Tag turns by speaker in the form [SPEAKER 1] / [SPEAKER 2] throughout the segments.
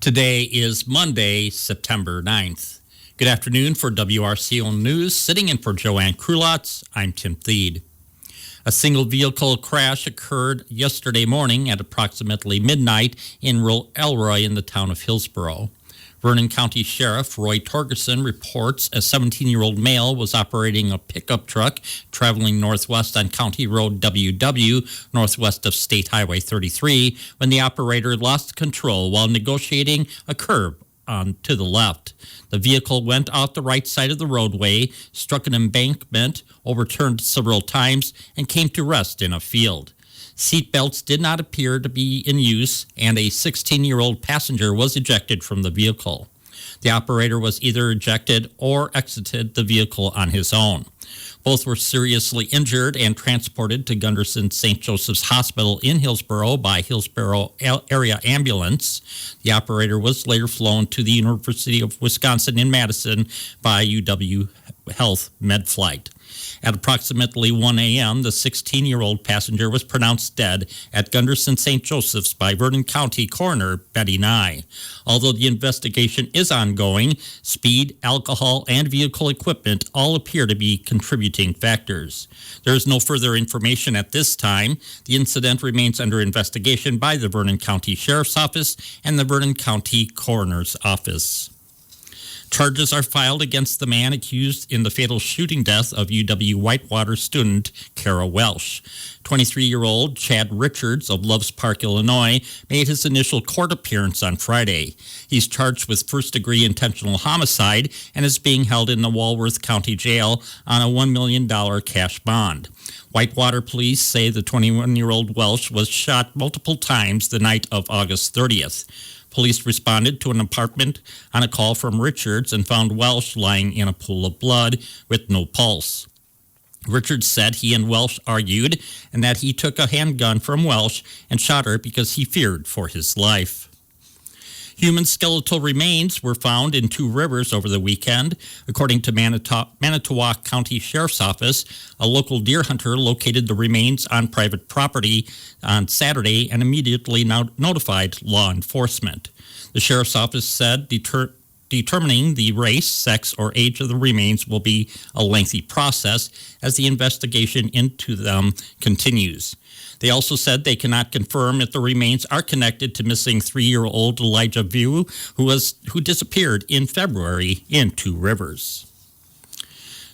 [SPEAKER 1] Today is Monday, September 9th. Good afternoon for WRCO News. Sitting in for Joanne Krulotz, I'm Tim Thede. A single vehicle crash occurred yesterday morning at approximately midnight in rural Elroy in the town of Hillsborough. Vernon County Sheriff Roy Torgerson reports a 17-year-old male was operating a pickup truck traveling northwest on County Road WW, northwest of State Highway 33, when the operator lost control while negotiating a curb on to the left. The vehicle went off the right side of the roadway, struck an embankment, overturned several times, and came to rest in a field. Seatbelts did not appear to be in use, and a 16-year-old passenger was ejected from the vehicle. The operator was either ejected or exited the vehicle on his own. Both were seriously injured and transported to Gunderson St. Joseph's Hospital in Hillsborough by Hillsborough Area Ambulance. The operator was later flown to the University of Wisconsin in Madison by UW Health MedFlight. At approximately 1 a.m., the 16-year-old passenger was pronounced dead at Gunderson St. Joseph's by Vernon County Coroner Betty Nye. Although the investigation is ongoing, speed, alcohol, and vehicle equipment all appear to be contributing factors. There is no further information at this time. The incident remains under investigation by the Vernon County Sheriff's Office and the Vernon County Coroner's Office. Charges are filed against the man accused in the fatal shooting death of UW-Whitewater student Kara Welsh. 23-year-old Chad Richards of Loves Park, Illinois, made his initial court appearance on Friday. He's charged with first-degree intentional homicide and is being held in the Walworth County Jail on a $1 million cash bond. Whitewater police say the 21-year-old Welsh was shot multiple times the night of August 30th. Police responded to an apartment on a call from Richards and found Welsh lying in a pool of blood with no pulse. Richards said he and Welsh argued and that he took a handgun from Welsh and shot her because he feared for his life. Human skeletal remains were found in two rivers over the weekend. According to Manitowoc County Sheriff's Office, a local deer hunter located the remains on private property on Saturday and immediately notified law enforcement. The Sheriff's Office said determining the race, sex, or age of the remains will be a lengthy process as the investigation into them continues. They also said they cannot confirm if the remains are connected to missing 3-year-old Elijah View, who disappeared in February in Two Rivers.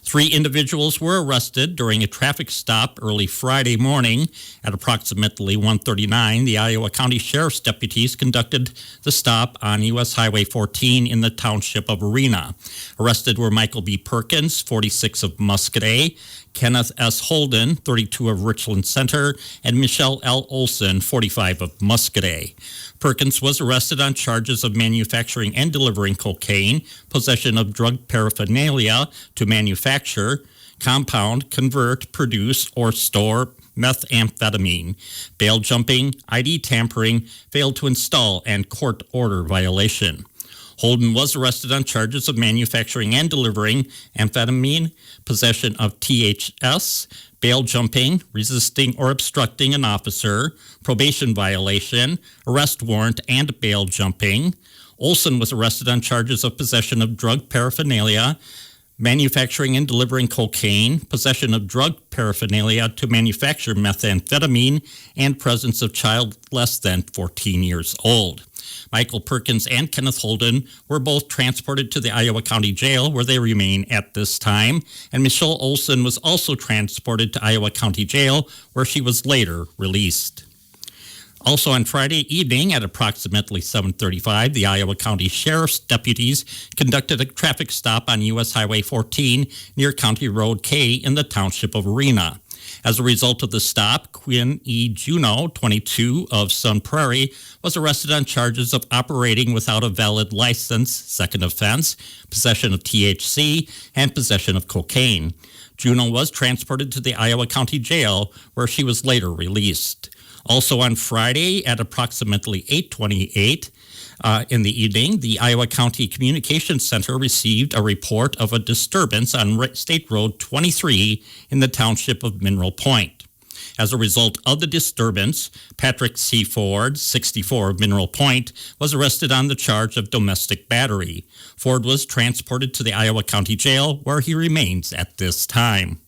[SPEAKER 1] 3 individuals were arrested during a traffic stop early Friday morning. At approximately 1:39, the Iowa County Sheriff's deputies conducted the stop on U.S. Highway 14 in the township of Arena. Arrested were Michael B. Perkins, 46 of Muscadet, Kenneth S. Holden, 32 of Richland Center, and Michelle L. Olson, 45 of Muscadet. Perkins was arrested on charges of manufacturing and delivering cocaine, possession of drug paraphernalia to manufacture, compound, convert, produce, or store methamphetamine, bail jumping, ID tampering, failed to install, and court order violation. Holden was arrested on charges of manufacturing and delivering amphetamine, possession of THS, bail jumping, resisting or obstructing an officer, probation violation, arrest warrant, and bail jumping. Olson was arrested on charges of possession of drug paraphernalia, manufacturing and delivering cocaine, possession of drug paraphernalia to manufacture methamphetamine, and presence of child less than 14 years old. Michael Perkins and Kenneth Holden were both transported to the Iowa County Jail, where they remain at this time, and Michelle Olson was also transported to Iowa County Jail, where she was later released. Also on Friday evening at approximately 7:35, the Iowa County Sheriff's deputies conducted a traffic stop on U.S. Highway 14 near County Road K in the township of Arena. As a result of the stop, Quinn E. Juneau, 22 of Sun Prairie, was arrested on charges of operating without a valid license, second offense, possession of THC, and possession of cocaine. Juneau was transported to the Iowa County Jail, where she was later released. Also on Friday at approximately 8:28 in the evening, the Iowa County Communications Center received a report of a disturbance on State Road 23 in the township of Mineral Point. As a result of the disturbance, Patrick C. Ford, 64 of Mineral Point, was arrested on the charge of domestic battery. Ford was transported to the Iowa County Jail, where he remains at this time.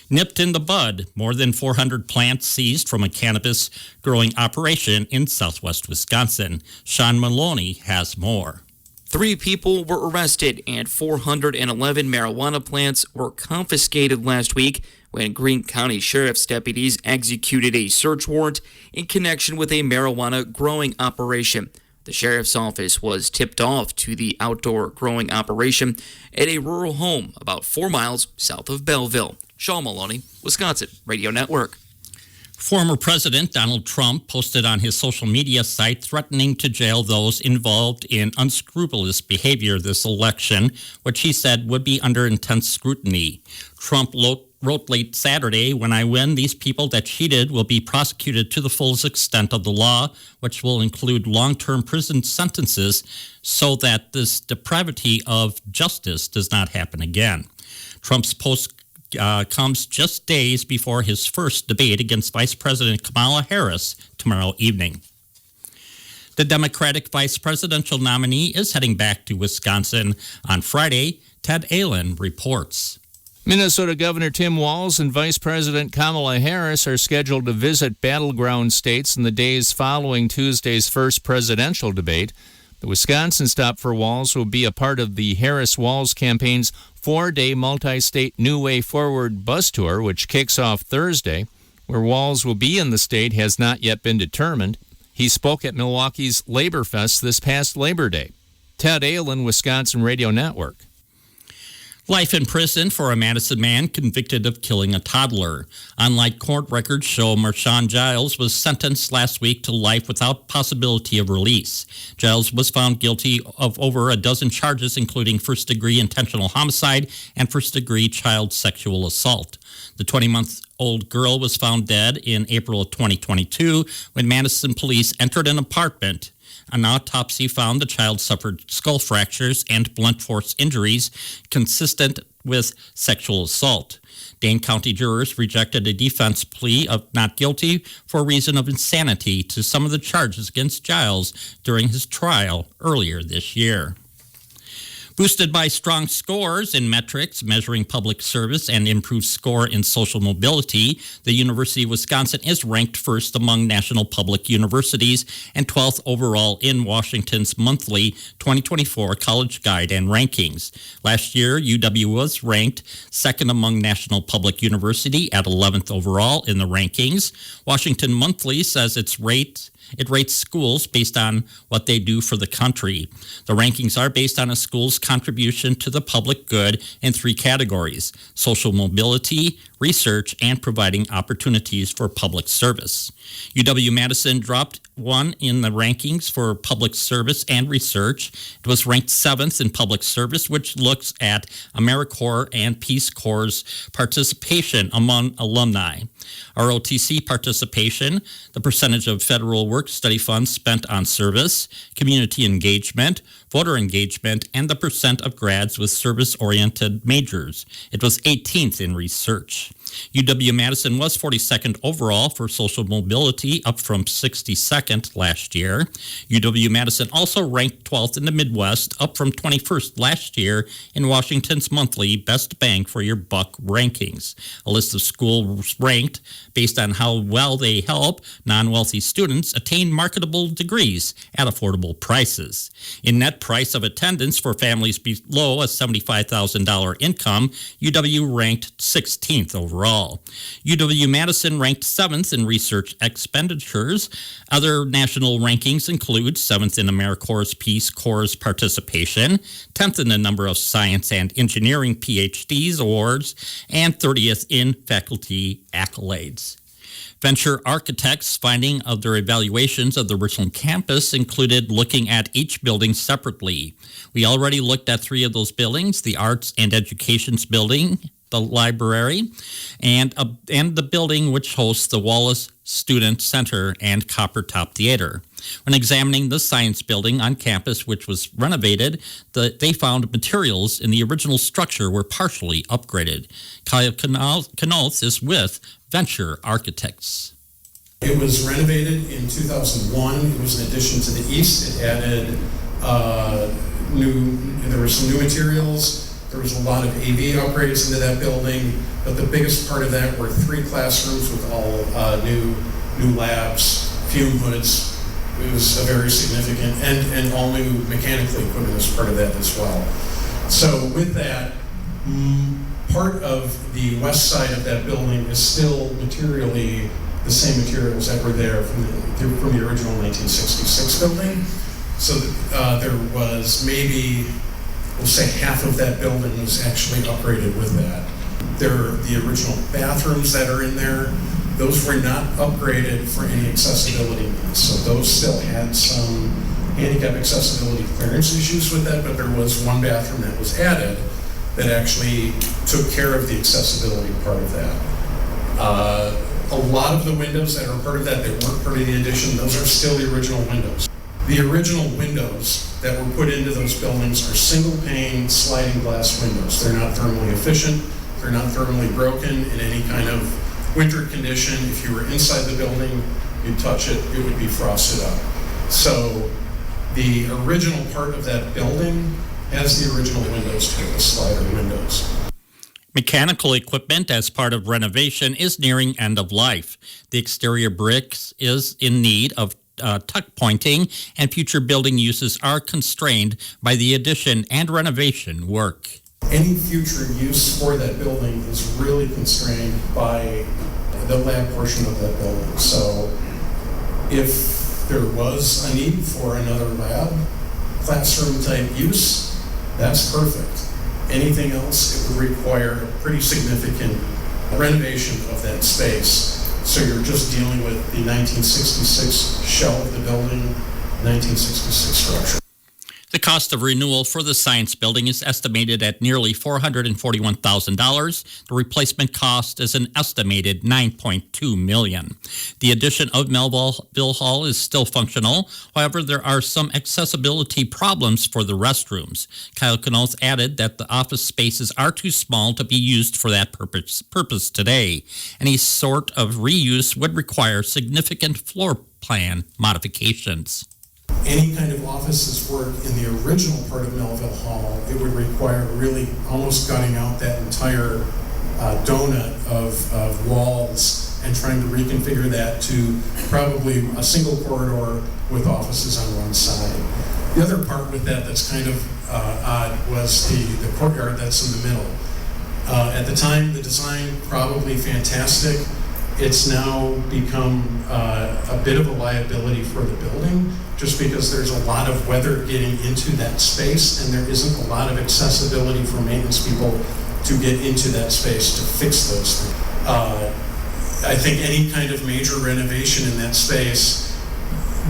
[SPEAKER 1] Nipped in the bud, more than 400 plants seized from a cannabis growing operation in southwest Wisconsin. Sean Maloney has more.
[SPEAKER 2] 3 people were arrested and 411 marijuana plants were confiscated last week when Greene County Sheriff's deputies executed a search warrant in connection with a marijuana growing operation. The sheriff's office was tipped off to the outdoor growing operation at a rural home about 4 miles south of Belleville. Sean Maloney, Wisconsin Radio Network.
[SPEAKER 1] Former President Donald Trump posted on his social media site threatening to jail those involved in unscrupulous behavior this election, which he said would be under intense scrutiny. Trump wrote late Saturday, "When I win, these people that cheated will be prosecuted to the fullest extent of the law, which will include long-term prison sentences so that this depravity of justice does not happen again." Trump's post comes just days before his first debate against Vice President Kamala Harris tomorrow evening. The Democratic vice presidential nominee is heading back to Wisconsin on Friday. Ted Allen reports.
[SPEAKER 3] Minnesota Governor Tim Walz and Vice President Kamala Harris are scheduled to visit battleground states in the days following Tuesday's first presidential debate. The Wisconsin stop for Walz will be a part of the Harris-Walz campaign's 4-day multi-state New Way Forward bus tour, which kicks off Thursday. Where Walz will be in the state has not yet been determined. He spoke at Milwaukee's Labor Fest this past Labor Day. Ted Allen, Wisconsin Radio Network.
[SPEAKER 1] Life in prison for a Madison man convicted of killing a toddler. Unlike court records show, Marshawn Giles was sentenced last week to life without possibility of release. Giles was found guilty of over a dozen charges, including first-degree intentional homicide and first-degree child sexual assault. The 20-month-old girl was found dead in April of 2022 when Madison police entered an apartment. An autopsy found the child suffered skull fractures and blunt force injuries consistent with sexual assault. Dane County jurors rejected a defense plea of not guilty for reason of insanity to some of the charges against Giles during his trial earlier this year. Boosted by strong scores in metrics measuring public service and improved score in social mobility, the University of Wisconsin is ranked first among national public universities and 12th overall in Washington's monthly 2024 College Guide and Rankings. Last year, UW was ranked second among national public university at 11th overall in the rankings. Washington Monthly says it rates schools based on what they do for the country. The rankings are based on a school's contribution to the public good in 3 categories: social mobility, research, and providing opportunities for public service. UW-Madison dropped 1 in the rankings for public service and research. It was ranked 7th in public service, which looks at AmeriCorps and Peace Corps' participation among alumni. ROTC participation, the percentage of federal work-study funds spent on service, community engagement, voter engagement, and the percent of grads with service-oriented majors. It was 18th in research. UW-Madison was 42nd overall for social mobility, up from 62nd last year. UW-Madison also ranked 12th in the Midwest, up from 21st last year in Washington's monthly Best Bang for Your Buck rankings. A list of schools ranked based on how well they help non-wealthy students attain marketable degrees at affordable prices. In net price of attendance for families below a $75,000 income, UW ranked 16th overall. UW-Madison ranked 7th in research expenditures. Other national rankings include 7th in AmeriCorps' Peace Corps participation, 10th in the number of science and engineering PhDs awards, and 30th in faculty accolades. Venture architects' finding of their evaluations of the Richland campus included looking at each building separately. We already looked at 3 of those buildings: the Arts and Education's building, the library, and the building which hosts the Wallace Student Center and Coppertop Theater. When examining the science building on campus, which was renovated, they found materials in the original structure were partially upgraded. Kyle Kanoth is with Venture Architects.
[SPEAKER 4] It was renovated in 2001. It was an addition to the east. It added there were some new materials. There was a lot of AV upgrades into that building, but the biggest part of that were 3 classrooms with all new labs, fume hoods. It was a very significant, and all new mechanical equipment as part of that as well. So with that, part of the west side of that building is still materially the same materials that were there from the original 1966 building. So there was maybe, we'll say half of that building was actually upgraded with that. The original bathrooms that are in there, those were not upgraded for any accessibility needs. So those still had some handicap accessibility clearance issues with that, but there was one bathroom that was added that actually took care of the accessibility part of that. A lot of the windows that are part of that weren't part of the addition, those are still the original windows. The original windows that were put into those buildings are single pane sliding glass windows. They're not thermally efficient. They're not thermally broken in any kind of winter condition. If you were inside the building, you'd touch it, it would be frosted up. So the original part of that building has the original windows to it, the slider windows.
[SPEAKER 1] Mechanical equipment as part of renovation is nearing end of life. The exterior bricks is in need of tuck pointing, and future building uses are constrained by the addition and renovation work.
[SPEAKER 4] Any future use for that building is really constrained by the lab portion of that building. So if there was a need for another lab, classroom type use, that's perfect. Anything else, it would require a pretty significant renovation of that space. So you're just dealing with the 1966 shell of the building, 1966 structure.
[SPEAKER 1] The cost of renewal for the science building is estimated at nearly $441,000. The replacement cost is an estimated $9.2 million. The addition of Melville Hall is still functional. However, there are some accessibility problems for the restrooms. Kyle Kanoth added that the office spaces are too small to be used for that purpose today. Any sort of reuse would require significant floor plan modifications.
[SPEAKER 4] Any kind of offices work in the original part of Melville Hall, it would require really almost gutting out that entire donut of walls and trying to reconfigure that to probably a single corridor with offices on one side. The other part with that that's kind of odd was the courtyard that's in the middle. At the time, the design probably fantastic. It's now become a bit of a liability for the building just because there's a lot of weather getting into that space and there isn't a lot of accessibility for maintenance people to get into that space to fix those things. I think any kind of major renovation in that space,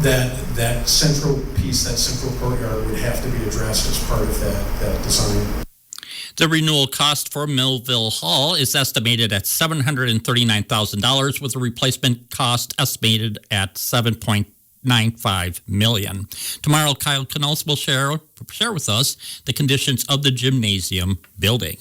[SPEAKER 4] that central piece, that central courtyard would have to be addressed as part of that design.
[SPEAKER 1] The renewal cost for Melville Hall is estimated at $739,000, with a replacement cost estimated at $7.95 million. Tomorrow, Kyle Kanoth will share with us the conditions of the gymnasium building.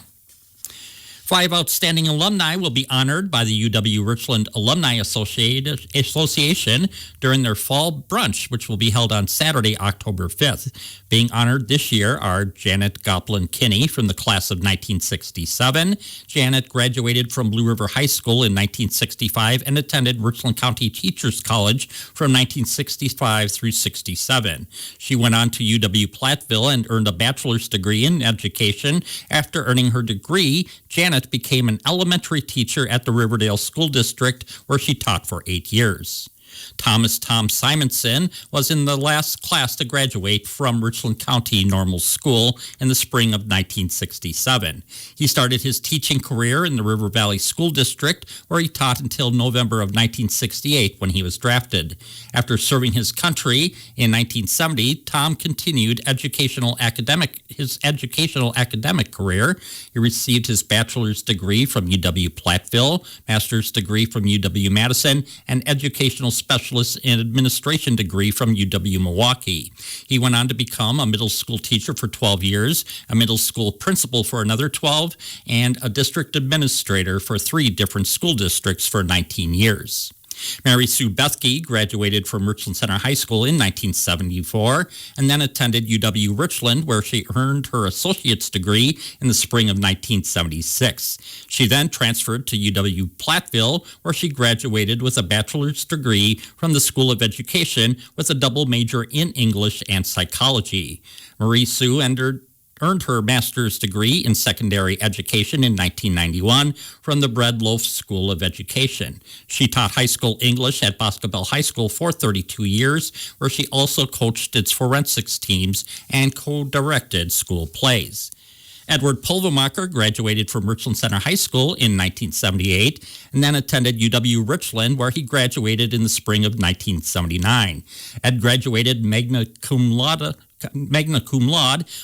[SPEAKER 1] 5 outstanding alumni will be honored by the UW-Richland Alumni Association during their fall brunch, which will be held on Saturday, October 5th. Being honored this year are Janet Goplin-Kinney from the class of 1967. Janet graduated from Blue River High School in 1965 and attended Richland County Teachers College from 1965 through 67. She went on to UW-Platteville and earned a bachelor's degree in education. After earning her degree, Janet became an elementary teacher at the Riverdale School District, where she taught for 8 years. Thomas Tom Simonson was in the last class to graduate from Richland County Normal School in the spring of 1967. He started his teaching career in the River Valley School District, where he taught until November of 1968 when he was drafted. After serving his country in 1970, Tom continued his educational academic career. He received his bachelor's degree from UW-Platteville, master's degree from UW-Madison, and educational specialist in administration degree from UW-Milwaukee. He went on to become a middle school teacher for 12 years, a middle school principal for another 12, and a district administrator for 3 different school districts for 19 years. Mary Sue Bethke graduated from Richland Center High School in 1974 and then attended UW-Richland, where she earned her associate's degree in the spring of 1976. She then transferred to UW-Platteville, where she graduated with a bachelor's degree from the School of Education with a double major in English and psychology. Marie Sue earned her master's degree in secondary education in 1991 from the Bread Loaf School of Education. She taught high school English at Boscobel High School for 32 years, where she also coached its forensics teams and co-directed school plays. Edward Pulvermacher graduated from Richland Center High School in 1978 and then attended UW-Richland, where he graduated in the spring of 1979. Ed graduated magna cum laude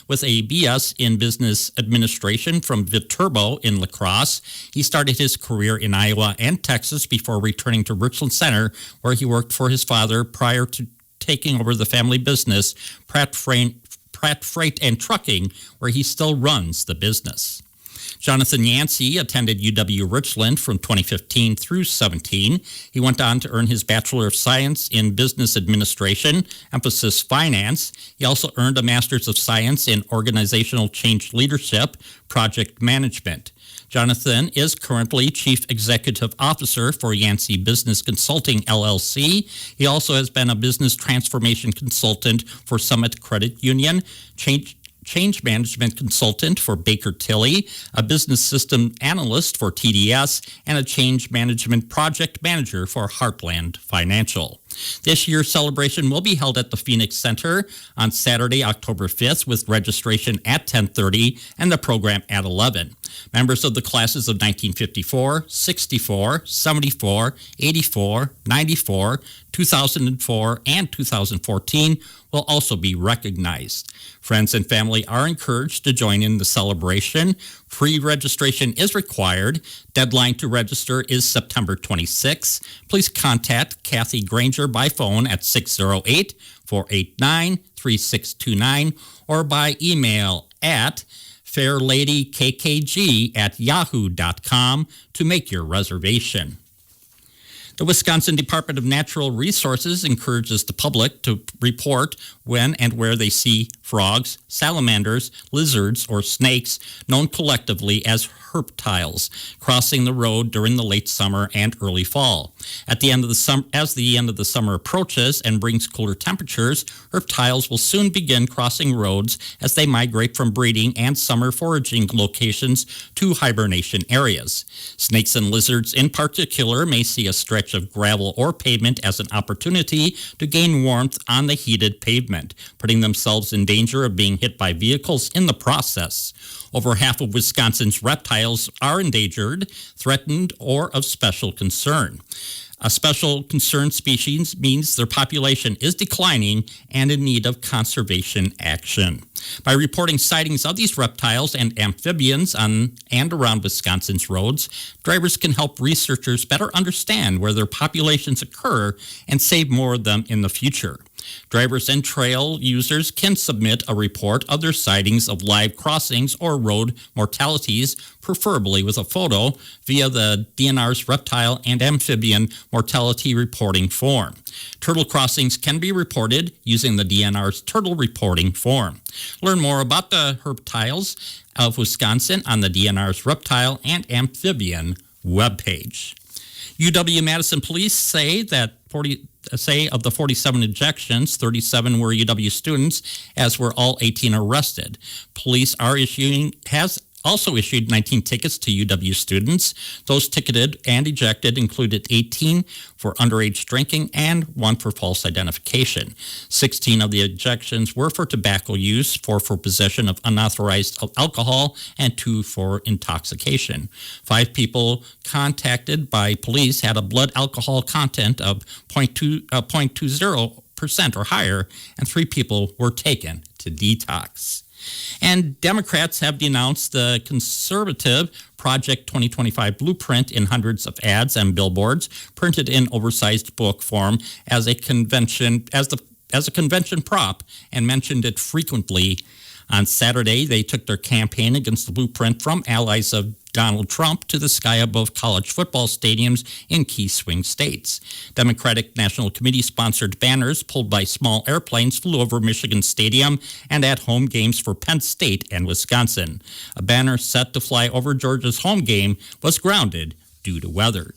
[SPEAKER 1] with a BS in Business Administration from Viterbo in La Crosse. He started his career in Iowa and Texas before returning to Richland Center, where he worked for his father prior to taking over the family business, Pratt Freight and Trucking, where he still runs the business. Jonathan Yancey attended UW-Richland from 2015 through 17. He went on to earn his Bachelor of Science in Business Administration, emphasis Finance. He also earned a Master's of Science in Organizational Change Leadership, Project Management. Jonathan is currently Chief Executive Officer for Yancey Business Consulting, LLC. He also has been a business transformation consultant for Summit Credit Union, change management consultant for Baker Tilly, a business system analyst for TDS, and a change management project manager for Heartland Financial. This year's celebration will be held at the Phoenix Center on Saturday, October 5th, with registration at 10:30 and the program at 11. Members of the classes of 1954, 64, 74, 84, 94, 2004, and 2014 will also be recognized. Friends and family are encouraged to join in the celebration. Pre-registration is required. Deadline to register is September 26. Please contact Kathy Granger by phone at 608-489-3629 or by email at fairladykkg@yahoo.com to make your reservation. The Wisconsin Department of Natural Resources encourages the public to report when and where they see frogs, salamanders, lizards, or snakes, known collectively as herptiles, crossing the road during the late summer and early fall. As the end of the summer approaches and brings cooler temperatures, herptiles will soon begin crossing roads as they migrate from breeding and summer foraging locations to hibernation areas. Snakes and lizards in particular may see a stretch of gravel or pavement as an opportunity to gain warmth on the heated pavement, putting themselves in danger of being hit by vehicles in the process. Over half of Wisconsin's reptiles are endangered, threatened, or of special concern. A special concern species means their population is declining and in need of conservation action. By reporting sightings of these reptiles and amphibians on and around Wisconsin's roads, drivers can help researchers better understand where their populations occur and save more of them in the future. Drivers and trail users can submit a report of their sightings of live crossings or road mortalities, preferably with a photo, via the DNR's reptile and amphibian mortality reporting form. Turtle crossings can be reported using the DNR's turtle reporting form. Learn more about the herptiles of Wisconsin on the DNR's reptile and amphibian webpage. UW-Madison police say of the 47 ejections, 37 were UW students, as were all 18 arrested. Police are issuing also issued 19 tickets to UW students. Those ticketed and ejected included 18 for underage drinking and 1 for false identification. 16 of the ejections were for tobacco use, 4 for possession of unauthorized alcohol, and 2 for intoxication. 5 people contacted by police had a blood alcohol content of 0.20% or higher, and 3 people were taken to detox. And Democrats have denounced the conservative Project 2025 blueprint in hundreds of ads and billboards printed in oversized book form as a convention prop, and mentioned it frequently. On Saturday, they took their campaign against the blueprint from allies of Donald Trump to the sky above college football stadiums in key swing states. Democratic National Committee-sponsored banners pulled by small airplanes flew over Michigan Stadium and at home games for Penn State and Wisconsin. A banner set to fly over Georgia's home game was grounded due to weather.